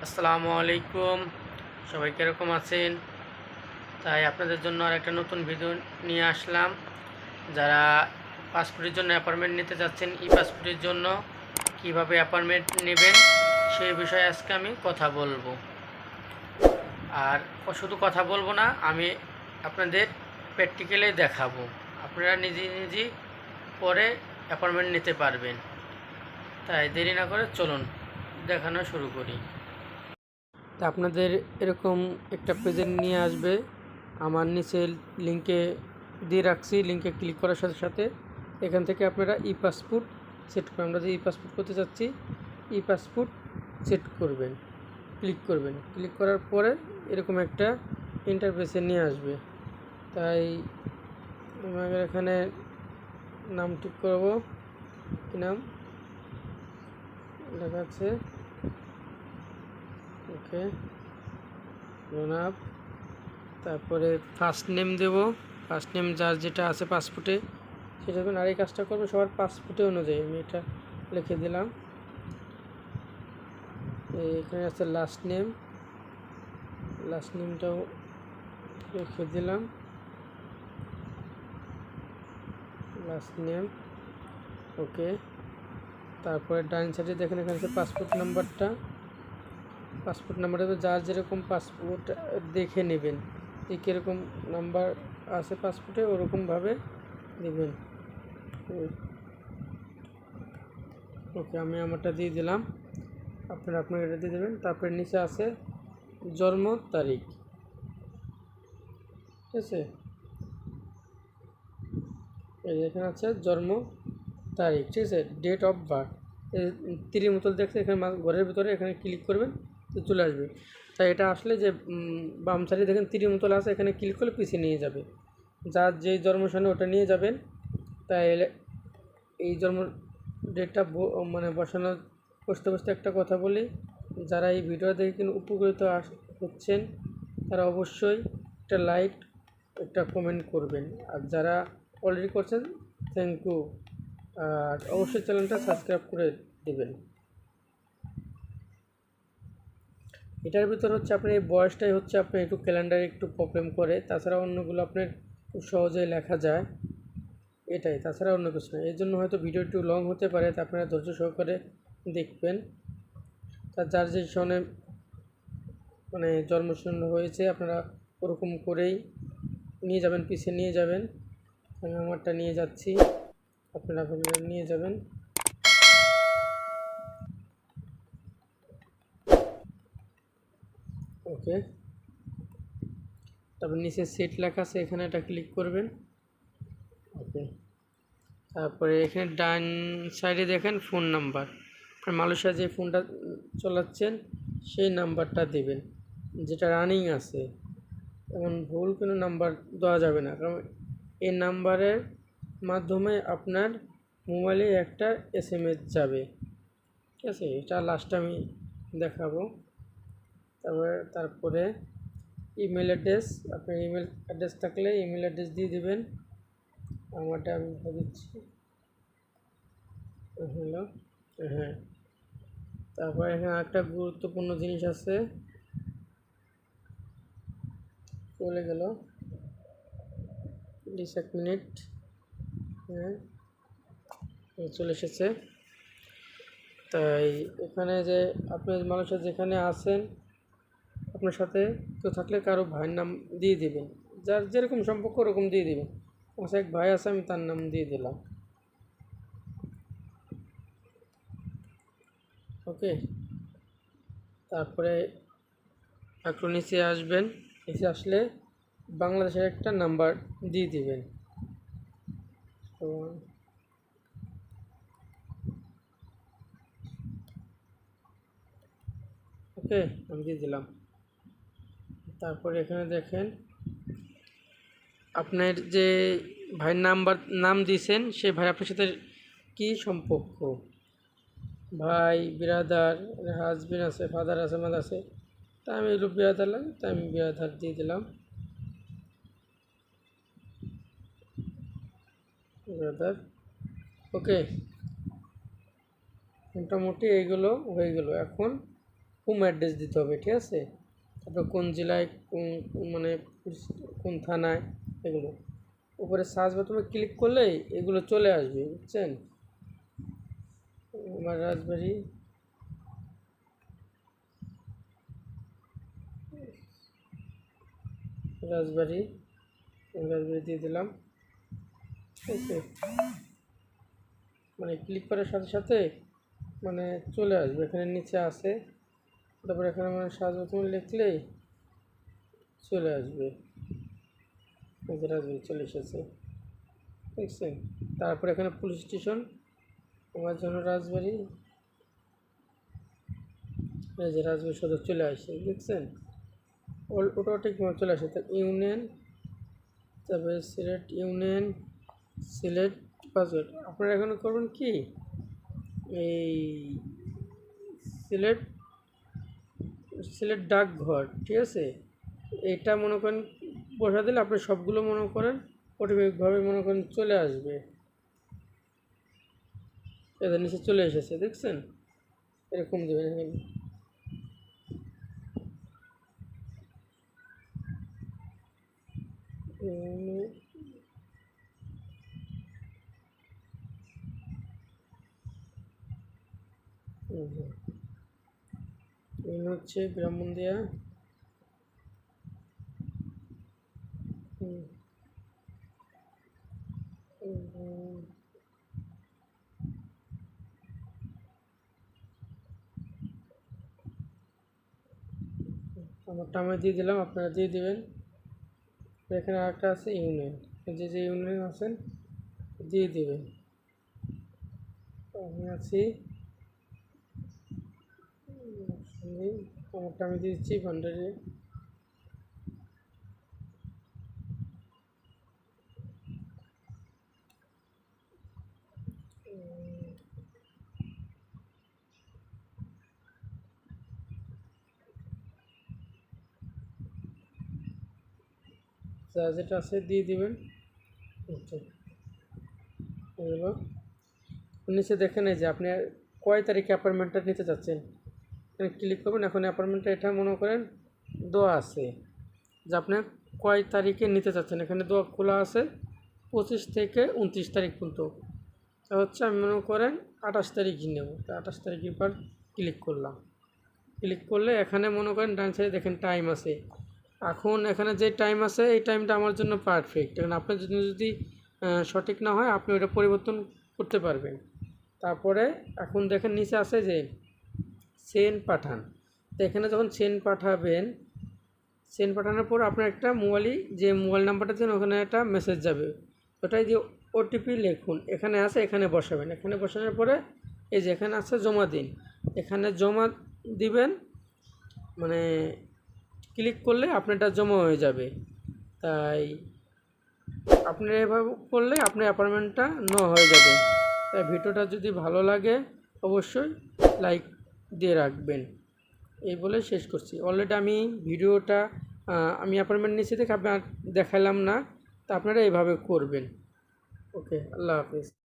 আসসালামু আলাইকুম, সবাই কীরকম আছেন? তাই আপনাদের জন্য আর একটা নতুন ভিডিও নিয়ে আসলাম। যারা পাসপোর্টের জন্য অ্যাপয়েন্টমেন্ট নিতে যাচ্ছেন, ই পাসপোর্টের জন্য কিভাবে অ্যাপয়েন্টমেন্ট নেবেন সেই বিষয়ে আজকে আমি কথা বলবো। আর শুধু কথা বলবো না, আমি আপনাদের প্র্যাকটিক্যালে দেখাবো। আপনারা নিজেই পরে অ্যাপয়েন্টমেন্ট নিতে পারবেন। তাই দেরি না করে চলুন দেখানো শুরু করি। তা আপনাদের এরকম একটা পেজে নিয়ে আসবে। আমার নিচে লিঙ্কে দিয়ে রাখছি, লিঙ্কে ক্লিক করার সাথে সাথে এখান থেকে আপনারা ই পাসপোর্ট সেট করবেন। আমরা যে ই পাসপোর্ট করতে চাচ্ছি, ই পাসপোর্ট সেট করবেন, ক্লিক করবেন। ক্লিক করার পরে এরকম একটা ইন্টারফেসে নিয়ে আসবে। তাই আমাদের এখানে নাম ঠিক করব। কী নাম লেখা আছে? ওকে, জনাব। তারপরে ফার্স্ট নেম দেব। ফার্স্ট নেম যার যেটা আছে পাসপোর্টে সেটা দেবেন। আর এই কাজটা করবো সবার পাসপোর্টে অনুযায়ী। আমি এটা লিখে দিলাম। এখানে আছে লাস্ট নেম, লাস্ট নেমটাও লিখে দিলাম। লাস্ট নেম, ওকে। তারপরে ডান সাইডে দেখেন এখানে আছে পাসপোর্ট নাম্বারটা। পাসপোর্ট নাম্বারটা তো যার যেরকম পাসপোর্ট দেখে নেবেন, যে কীরকম নাম্বার আছে পাসপোর্টে ওরকমভাবে দেবেন। ওকে, আমি আমারটা দিয়ে দিলাম, আপনারা আপনার এটা দিয়ে দেবেন। তারপরে নিচে আছে জন্ম তারিখ, ঠিক আছে? এই এখানে আছে জন্ম তারিখ, ঠিক আছে, ডেট অফ বার্থ। তীরের মতো দেখছে এখানে ঘরের ভিতরে, এখানে ক্লিক করবেন তো চলে আসবে। তাই এটা আসলে যে বাম সাইডে দেখেন তীরের মতো আছে, এখানে ক্লিক করলে পিছিয়ে নিয়ে যাবে। যার যেই জন্মসানে ওটা নিয়ে যাবেন। তাই এই জন্ম ডেটটা মানে বসতে একটা কথা বলি, যারা এই ভিডিও দেখে কিন্তু উপকৃত হচ্ছেন তারা অবশ্যই একটা লাইক, একটা কমেন্ট করবেন। আর যারা অলরেডি করছেন থ্যাংক ইউ। আর অবশ্যই চ্যানেলটা সাবস্ক্রাইব করে দেবেন। এটার ভিতর হচ্ছে আপনার এই বয়সটাই হচ্ছে আপনার একটু ক্যালেন্ডারে একটু প্রবলেম করে, তাছাড়া অন্যগুলো আপনার খুব সহজেই লেখা যায়, এটাই, তাছাড়া অন্য কিছু না। এই জন্য হয়তো ভিডিও একটু লং হতে পারে, তা আপনারা ধৈর্য সহকারে দেখবেন। তার যার যে সনে মানে জন্মসন হয়েছে আপনারা ওরকম করেই নিয়ে যাবেন, পিছিয়ে নিয়ে যাবেন। আমি আমারটা নিয়ে যাচ্ছি, আপনারা নিয়ে যাবেন। ওকে, তারপর নিচে সেট লেখা আছে, এখানে এটা ক্লিক করবেন। ওকে, তারপরে এখানে ডান সাইডে দেখেন ফোন নাম্বার, আপনার মালয়েশিয়া যে ফোনটা চালাচ্ছেন সেই নাম্বারটা দেবেন, যেটা রানিং আছে। এমন ভুল কোনো নাম্বার দেওয়া যাবে না, কারণ এই নাম্বারের মাধ্যমে আপনার মোবাইলে একটা SMS যাবে, ঠিক আছে? এটা লাস্টে আমি দেখাবো। তারপরে ইমেল অ্যাড্রেস, আপনার ইমেল অ্যাড্রেস থাকলে ইমেল অ্যাড্রেস দিয়ে দেবেন। আমারটা আমি দিচ্ছি, হ্যালো, হ্যাঁ। তারপরে এখানে একটা গুরুত্বপূর্ণ জিনিস আছে, চলে গেল, প্লিজ 1 মিনিট। হ্যাঁ, চলে এসেছে। তাই এখানে যে আপনি মানুষের যেখানে আছেন আপনার সাথে তো থাকলে কারো ভাইয়ের নাম দিয়ে দিবেন, যার যেরকম সম্পর্ক ওরকম দিয়ে দিবেন। আমার এক ভাই আছে, আমি তার নাম দিয়ে দিলাম। ওকে, তারপরে একটু নিচে আসবেন। নিচে আসলে বাংলাদেশের একটা নাম্বার দিয়ে দিবেন। তো ওকে, আমি দিয়ে দিলাম। তারপরে এখানে দেখেন আপনার যে ভাইয়ের নাম দিয়েছেন সেই ভাই আপনার সাথে কী সম্পর্ক, ভাই, বিরাদার, হাজবেন্ড আছে, ফাদার আছে, মাদার আছে। তাই আমি এগুলো বিরাদার লাগে, তাই আমি বিরাদার দিয়ে দিলাম, বিরাদার। ওকে, মোটামুটি এইগুলো হয়ে গেল। এখন হোম অ্যাড্রেস দিতে হবে, ঠিক আছে। তারপর কোন জেলায়, মানে কোন থানায়, এগুলো উপরে সার্চ বাটনে ক্লিক করলেই এগুলো চলে আসবে, বুঝছেন। আমার রাজবাড়ি, রাজবাড়ি রাজবাড়ি দিয়ে দিলাম, ঠিক আছে। মানে ক্লিক করার সাথে সাথে মানে চলে আসবে, এখানে নিচে আছে। তারপর এখানে মানে সার্চ বাটনে লিখলেই চলে আসবে, রাজবাড়ি চলে এসেছে, দেখছেন। তারপর এখানে পুলিশ স্টেশন, আমার জন্য রাজবাড়ি, এই যে রাজবাড়ি সদর চলে আসছে, দেখছেন। ওটাও ঠিকমতো চলে আসে। তার ইউনিয়ন, তারপরে সিলেট ইউনিয়ন, সিলেট পাসওয়ার্ড। আপনারা এখন করবেন কি, এই সিলেট সিলেট ডাকঘর, ঠিক আছে। এটা মনে করেন বসা দিলে আপনি সবগুলো মনে করেন অটোমেটিকভাবে মনে করেন চলে আসবে। এদের নিচে চলে এসেছে, দেখছেন। এরকম দেবেন এখানে। হচ্ছে ব্রাহ্মণদিয়া, আমারটা আমি দিয়ে দিলাম, আপনারা দিয়ে দেবেন। এখানে আরেকটা আছে ইউনিয়ন, যে যে ইউনিয়ন আছেন দিয়ে দেবেন। আমি আছি, আমারটা আমি দিয়ে দিচ্ছি ভান্ডারে। যা যেটা আছে দিয়ে দিবেন। আচ্ছা, এগুলো নিচে দেখেন এই যে আপনি কয় তারিখে অ্যাপয়েন্টমেন্টটা নিতে চাচ্ছেন, এখানে ক্লিক করবেন। এখন অ্যাপয়েন্টমেন্টটা এটা মনে করেন দেওয়া আছে যে আপনি কয় তারিখে নিতে চাচ্ছেন, এখানে দেওয়া খোলা আছে 25 থেকে 29 তারিখ পর্যন্ত। তা হচ্ছে আমি মনে করেন 28 তারিখই নেব, তা 28 তারিখের পর ক্লিক করলাম। ক্লিক করলে এখানে মনে করেন ডান সাইডে দেখেন টাইম আছে। এখন এখানে যে টাইম আছে এই টাইমটা আমার জন্য পারফেক্ট, কারণ আপনার জন্য যদি সঠিক না হয় আপনি ওটা পরিবর্তন করতে পারবেন। তারপরে এখন দেখেন নিচে আছে যে সেন্ড পাঠান। তো এখানে যখন সেন্ড পাঠাবেন, সেন্ড পাঠানোর পর আপনার একটা যে মোবাইল নাম্বারটা দেন ওখানে একটা মেসেজ যাবে, ওটাই যে ওটিপি লিখুন এখানে আছে, এখানে বসাবেন। এখানে বসানোর পরে এই যে এখানে আছে জমা দিন, এখানে জমা দিবেন। মানে ক্লিক করলে আপনারটা জমা হয়ে যাবে। তাই আপনার এভাবে করলে আপনার অ্যাপয়েন্টমেন্টটা হয়ে যাবে। তাই ভিডিওটা যদি ভালো লাগে অবশ্যই লাইক দিয়ে রাখবেন। এই বলে শেষ করছি। অলরেডি আমি ভিডিওটা আমি অ্যাপয়েন্টমেন্ট নিয়েছি দেখে আপনার দেখালাম না, তা আপনারা এইভাবে করবেন। ওকে, আল্লাহ হাফিজ।